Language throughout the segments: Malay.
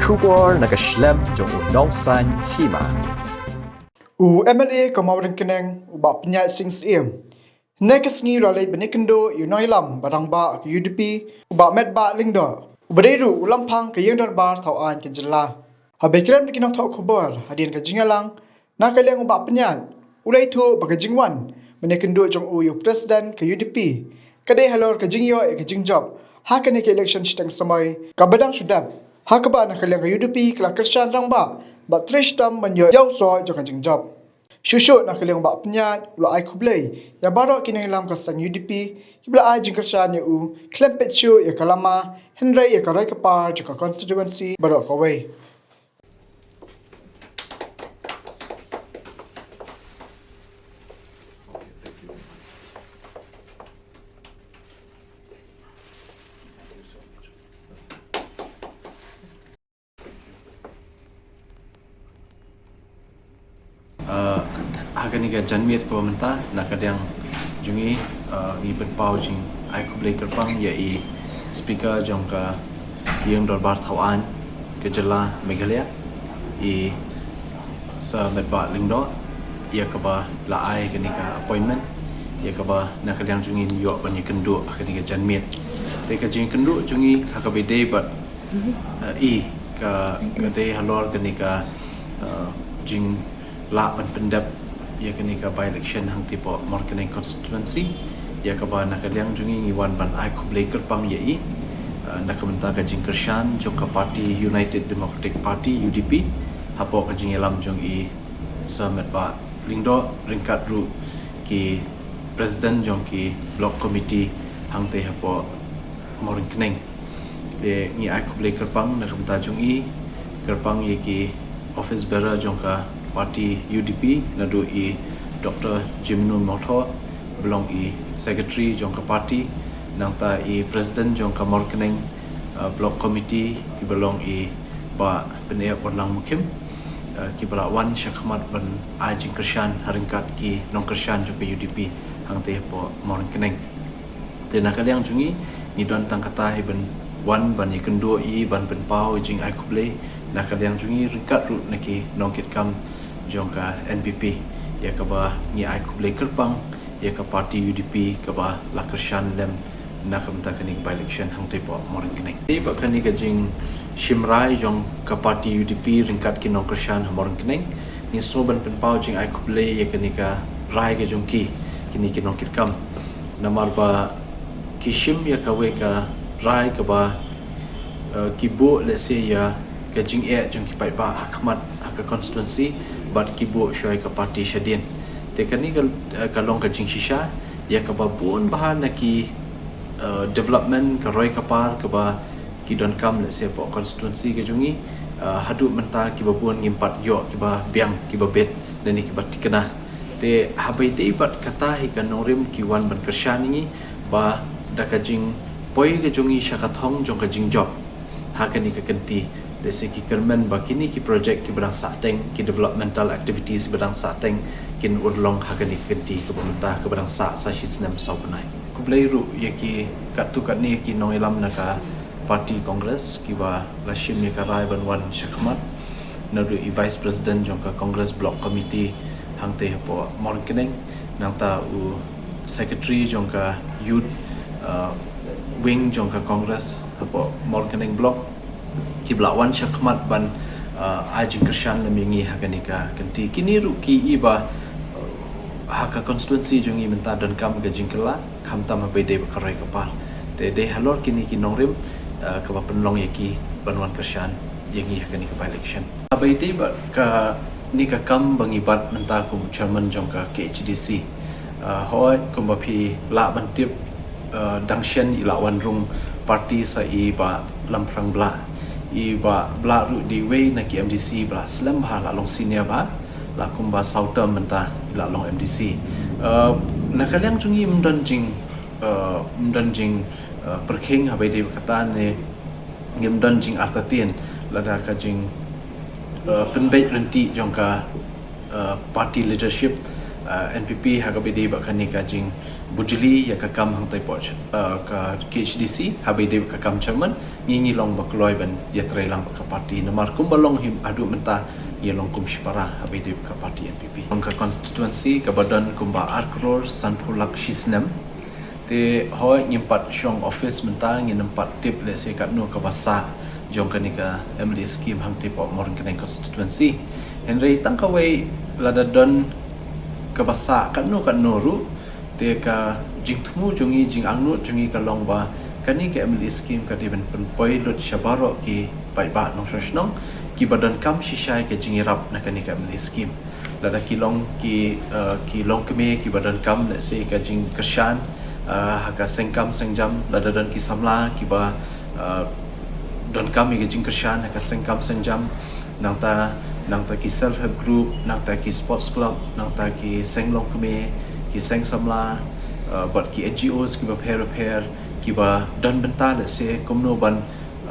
Shubor nakaslem jong unongsan hima. MLA Kamawaran Keneng ubak penyat sing siem. Nekas ni ralai benikendo Yunai lam barang ba ke UDP ubak met ba lingdo. Uberiru ulampang ke yang darbar tauan ke jela. Habai kiram dikinong tau kubar hadian ke jingalang. Nak kaliang ubak penyat. Ulai itu bagi jingwan benikendo jong uyu presiden ke UDP. Kadai halor ke jingyo ke jingjop. Hakan ke election sitang samai kabadang sudap. Hakaba nak kaliang ke UDP kelak kersan rang ba. Ba trish tam menyo yau so jong jingjop. Shushu nak kaliang ba penyat ula ai kublai ya barok kini hilang kasang UDP kibla ai jingkersan ya u klempet shu ya kalama henry ya karai kapar juga constituency barok kawai. Hagan ni janmiat ko menta nak kadang jungi ni berpau jing ai ko blai kerpang ya speaker jong ka yang darbar thawan ke jela Meghalaya sa medba lingdo ya ka ba la ai ke ni ka appointment ya ka ba nak kadang jungi New York banyak kendu hagan ni janmiat te ka jing kendu jungi ka bede but ka de halor ke ni ka jing la pendap ya kini ka by election hang tipo marketing constituency ya ka ba nakaliang jungi ngiwan ban ai ko blai kerpang ye nak menta ka jing kershan jong ka party United Democratic Party UDP hapo ka jing elam jong summit ba lingdo ringkat ru ki president jong ki block committee hang te hapo marketing de ni ai ko blai kerpang nak menta jong kerpang ye ki office bearer jong ka parti UDP nadu Dr. Jimnu Motho belong secretary jong ka parti nang ta president jong ka marketing block committee belong ba benia porlang mukim ki bala wan syakmat ban ajing kershan haringkat ki nong kershan jong ka UDP hang te po marketing te nakaliang jungi ni don tang kata ben wan ban ikendo ban ben pau jing ai kuble nakaliang jungi ringkat ru naki nongkit kam jong ka NPP ya ka ba ni ai ku blai kerpang ya ka parti UDP ka ba la kershan lem nak menta kani by election hang te po moring kini ba kani ka jing shimrai jong ka parti UDP ringkat ki no kershan moring kini ni so ban pen pau jing ai ku blai ya kani ka rai ka jong ki kini ki no kirkam namar ba kishim ya ka we ka rai ka ba ki bo let's say ya ka jing jong ki pai ba akmat ka constituency bat kibo syai ka parti syadin tekani kalong ka jing shisha ya ka babun bahan ki development ka roi kapar ka ba ki don kam le se po constituency ka jungi hadu menta ki babun ngimpat yo ki ba biang ki ba bet dan ki ba tikana te habai dei bat kata hi ka norim ki wan ban kershan ni ba da ka jing poi ka jungi syaka thong jong ka jing job ha ka ni ka kenti dari segi kermen bakini ki projek ki berang sateng ki developmental activities berang sateng kin urlong hagani kenti ke pemerintah ke berang sa hisnem sau benai ku blai ru ye ki katu kat ni ki nong elam naka parti kongres ki ba lashim ni karai ban wan syakmat nadu vice president jong ka kongres block committee hang te po mon keneng nang ta u secretary jong ka youth wing jong ka kongres po mon keneng block ki blawan syakmat ban ajing kershan lemingi haganika kenti kini ru ki iba haka constituency jungi menta dan kam ga jingkela kam tam bede bakarai kapal te de halor kini ki nongrim ka ba penlong yaki banwan kershan yangi haganika by election abai de ba ka ni ka kam bangibat menta ku chairman jong ka KHDC hoi ku ba phi la ban tip dangshen ilawan rung parti sa iba lamprang bla iba bla ru di way na ki MDC bla slam ba la long senior ba la kumba sauta menta la long MDC na kaliang jungi mdanjing perking habai de kata ne ngimdanjing artatien la da ka jing penbai renti jongka party leadership NPP hagabe de ba kani ka jing bujili ya ka kam hang tai poch ka KHDC habe de ka kam chairman ngingi long bakloi ban ya trailang ka parti namar kumbalong him adu menta ya long kum shipara abedi ka parti NPP long ka constituency ka badan kumba arkror sanphulak shisnam te hoi nyimpat shong office menta nginampat tip le se kat no ka basa jong kanika MD scheme hang tip of morn kanai constituency henry tangkawai ladadon ka basa kat no ru te ka jing thumu jongi jing angnu jongi ka long ba kani ke MD scheme ka diben penpoi lut shabaro ki bai ba nong shoshnong ki badan kam shishai ke jingirap na kani ke MD scheme lada ki long ki long keme ki badan kam le se ka jing kershan haka sengkam sengjam lada dan ki samla ki ba don kami ke jing kershan haka sengkam sengjam nang ta ki self help group nang ta ki sports club nang ta ki senglong keme ki seng samla buat ki NGOs ki ba pair ki ba dan benta le se komno ban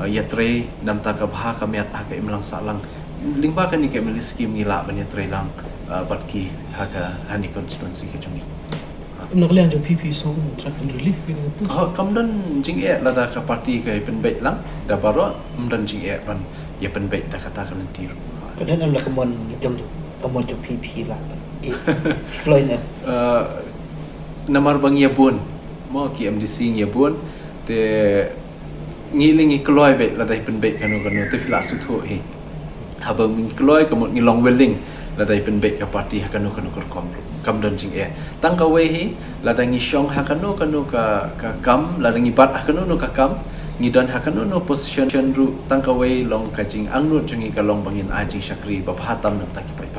yatre nam ta ka bha ka miat ha ka imlang salang lingba kan ni ke mili scheme ngila ban yatre lang buat ki ha ka hani constituency ke jungi nak lian jo PP so trakan relief ni tu kam dan jing e la da ka parti ka pen bet lang da baro dan jing e ban ya pen bet da kata kan tiru kan am la kamon jam jo kamon jo PP la kloi na namar bang ya bun mo ki MDC ya bun te ngiling kloi bet la dai pen bet kanu te fila su thu hi haba min kloi kamot ngilong welling la dai pen bet ka parti ha kanu kor kam dan jing e tang ka we hi la dai ngi shong ha kanu ka kam la dai ngi bat ha kanu no ka kam ngi dan ha kanu no position ru tang ka we long ka jing angnu jungi ka long bangin a jing shakri ba phatam nak ta ki pai